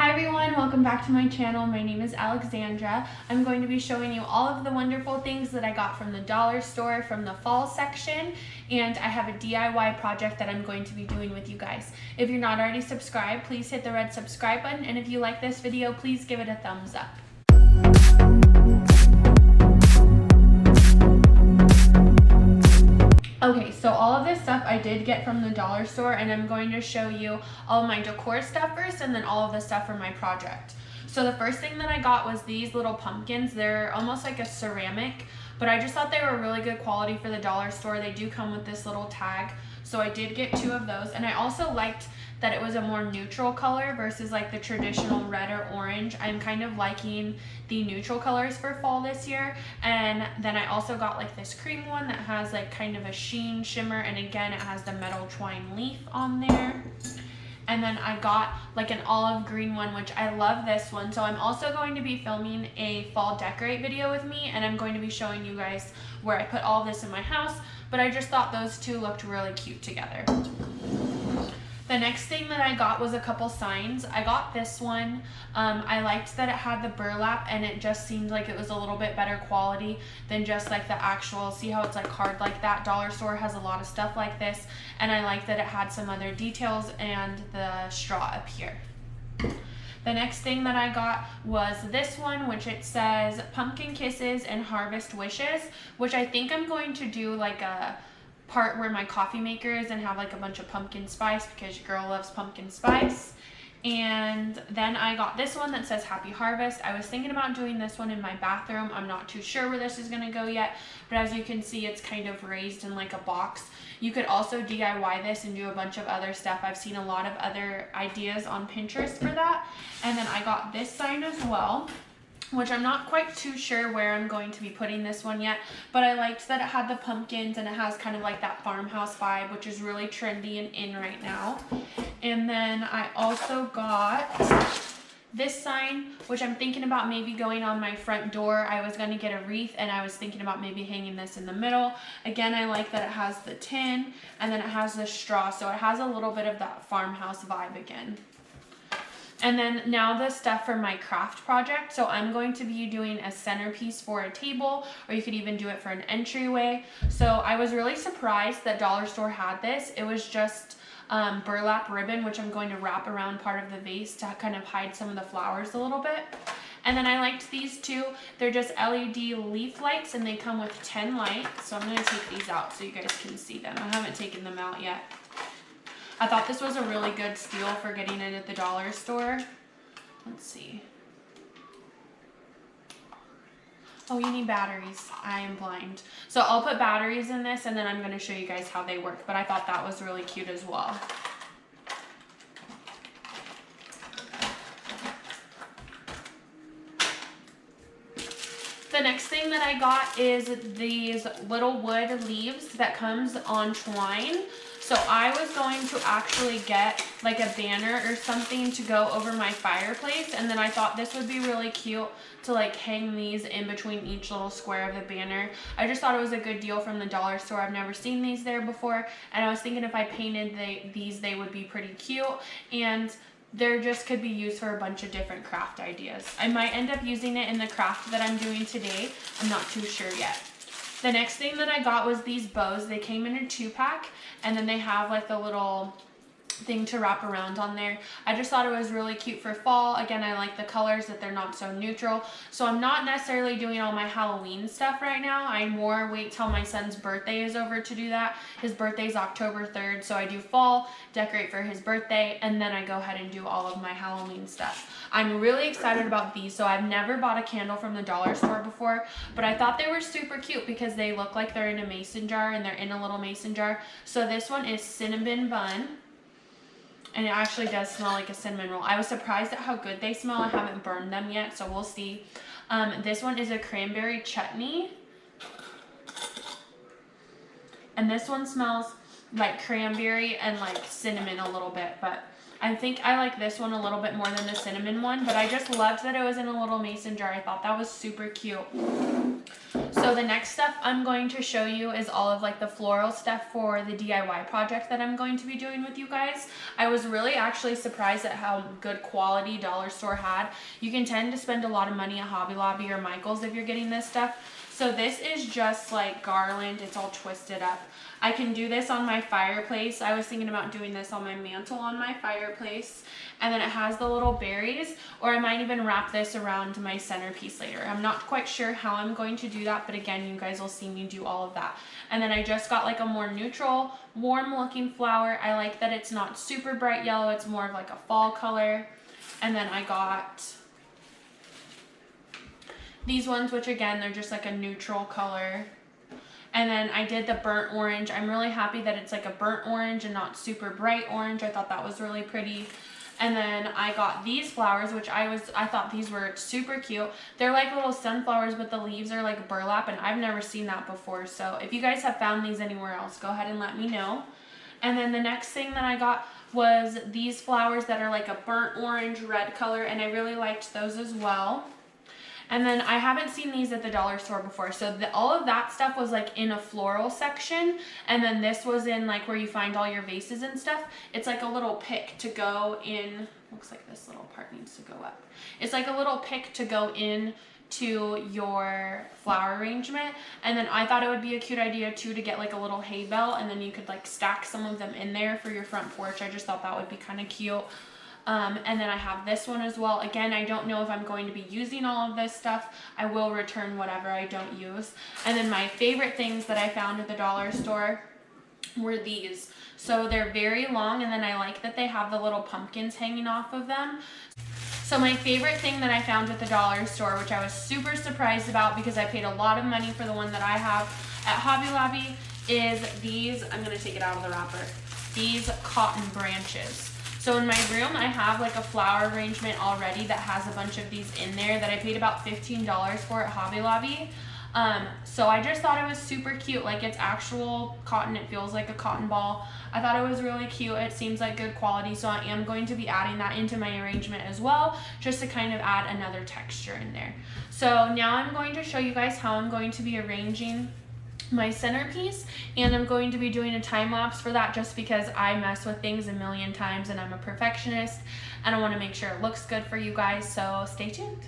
Hi everyone, welcome back to my channel. My name is Alexandra. I'm going to be showing you all of the wonderful things that I got from the dollar store from the fall section, and I have a DIY project that I'm going to be doing with you guys. If you're not already subscribed, please hit the red subscribe button, and if you like this video, please give it a thumbs up. Okay, so all of this stuff I did get from the dollar store, and I'm going to show you all of my decor stuff first and then all of the stuff for my project. So the first thing that I got was these little pumpkins. They're almost like a ceramic, but I just thought they were really good quality for the dollar store. They do come with this little tag, so I did get 2 of those, and I also liked that it was a more neutral color versus like the traditional red or orange. I'm kind of liking the neutral colors for fall this year. And then I also got like this cream one that has like kind of a sheen shimmer, and again it has the metal twine leaf on there. And then I got like an olive green one, which I love this one. So I'm also going to be filming a fall decorate video with me, and I'm going to be showing you guys where I put all this in my house, but I just thought those two looked really cute together. The next thing that I got was a couple signs. I got this one. I liked that it had the burlap, and it just seemed like it was a little bit better quality than just like the actual, see how it's like hard like that? Dollar store has a lot of stuff like this, and I liked that it had some other details and the straw up here. The next thing that I got was this one, which it says Pumpkin Kisses and Harvest Wishes, which I think I'm going to do like a part where my coffee maker is and have like a bunch of pumpkin spice, because your girl loves pumpkin spice. And then I got this one that says Happy Harvest. I was thinking about doing this one in my bathroom. I'm not too sure where this is going to go yet, but as you can see, it's kind of raised in like a box. You could also DIY this and do a bunch of other stuff. I've seen a lot of other ideas on Pinterest for that. And then I got this sign as well, which I'm not quite too sure where I'm going to be putting this one yet, but I liked that it had the pumpkins and it has kind of like that farmhouse vibe, which is really trendy and in right now. And then I also got this sign, which I'm thinking about maybe going on my front door. I was going to get a wreath, and I was thinking about maybe hanging this in the middle. Again, I like that it has the tin and then it has the straw, so it has a little bit of that farmhouse vibe again. And then now the stuff for my craft project. So I'm going to be doing a centerpiece for a table, or you could even do it for an entryway. So I was really surprised that Dollar Store had this. It was just burlap ribbon, which I'm going to wrap around part of the vase to kind of hide some of the flowers a little bit. And then I liked these two. They're just LED leaf lights, and they come with 10 lights. So I'm going to take these out so you guys can see them. I haven't taken them out yet. I thought this was a really good steal for getting it at the dollar store. Let's see. Oh, you need batteries. I am blind. So I'll put batteries in this, and then I'm going to show you guys how they work. But I thought that was really cute as well. The next thing that I got is these little wood leaves that comes on twine. So I was going to actually get like a banner or something to go over my fireplace, and then I thought this would be really cute to like hang these in between each little square of the banner. I just thought it was a good deal from the dollar store. I've never seen these there before, and I was thinking if I painted these, they would be pretty cute, and they just could be used for a bunch of different craft ideas. I might end up using it in the craft that I'm doing today. I'm not too sure yet. The next thing that I got was these bows. They came in a 2-pack, and then they have like the little thing to wrap around on there. I just thought it was really cute for fall. Again, I like the colors, that they're not so neutral. So I'm not necessarily doing all my Halloween stuff right now. I more wait till my son's birthday is over to do that. His birthday's October 3rd, so I do fall, decorate for his birthday, and then I go ahead and do all of my Halloween stuff. I'm really excited about these. So I've never bought a candle from the dollar store before, but I thought they were super cute because they look like they're in a mason jar, and they're in a little mason jar. So this one is Cinnamon Bun, and it actually does smell like a cinnamon roll. I was surprised at how good they smell. I haven't burned them yet, so we'll see. This one is a cranberry chutney, and this one smells like cranberry and like cinnamon a little bit, but I think I like this one a little bit more than the cinnamon one, but I just loved that it was in a little mason jar. I thought that was super cute. So the next stuff I'm going to show you is all of like the floral stuff for the DIY project that I'm going to be doing with you guys. I was really actually surprised at how good quality Dollar Store had. You can tend to spend a lot of money at Hobby Lobby or Michael's if you're getting this stuff. So this is just like garland, it's all twisted up. I can do this on my fireplace. I was thinking about doing this on my mantle on my fireplace. And then it has the little berries, or I might even wrap this around my centerpiece later. I'm not quite sure how I'm going to do that, but again, you guys will see me do all of that. And then I just got like a more neutral, warm looking flower. I like that it's not super bright yellow, it's more of like a fall color. And then I got these ones, which again, they're just like a neutral color. And then I did the burnt orange. I'm really happy that it's like a burnt orange and not super bright orange. I thought that was really pretty. And then I got these flowers, which I thought these were super cute. They're like little sunflowers, but the leaves are like burlap, and I've never seen that before. So if you guys have found these anywhere else, go ahead and let me know. And then the next thing that I got was these flowers that are like a burnt orange red color, and I really liked those as well. And then I haven't seen these at the Dollar Store before. So all of that stuff was like in a floral section. And then this was in like where you find all your vases and stuff. It's like a little pick to go in. Looks like this little part needs to go up. It's like a little pick to go in to your flower arrangement. And then I thought it would be a cute idea too to get like a little hay bale, and then you could like stack some of them in there for your front porch. I just thought that would be kind of cute. And then I have this one as well. Again, I don't know if I'm going to be using all of this stuff. I will return whatever I don't use. And then my favorite things that I found at the Dollar Store were these. So they're very long, and then I like that they have the little pumpkins hanging off of them. So my favorite thing that I found at the Dollar Store, which I was super surprised about because I paid a lot of money for the one that I have at Hobby Lobby, is these. I'm going to take it out of the wrapper. These cotton branches. So in my room, I have like a flower arrangement already that has a bunch of these in there that I paid about $15 for at Hobby Lobby. So I just thought it was super cute. Like, it's actual cotton. It feels like a cotton ball. I thought it was really cute. It seems like good quality. So I am going to be adding that into my arrangement as well, just to kind of add another texture in there. So now I'm going to show you guys how I'm going to be arranging my centerpiece, and I'm going to be doing a time lapse for that just because I mess with things a million times and I'm a perfectionist and I want to make sure it looks good for you guys, so stay tuned.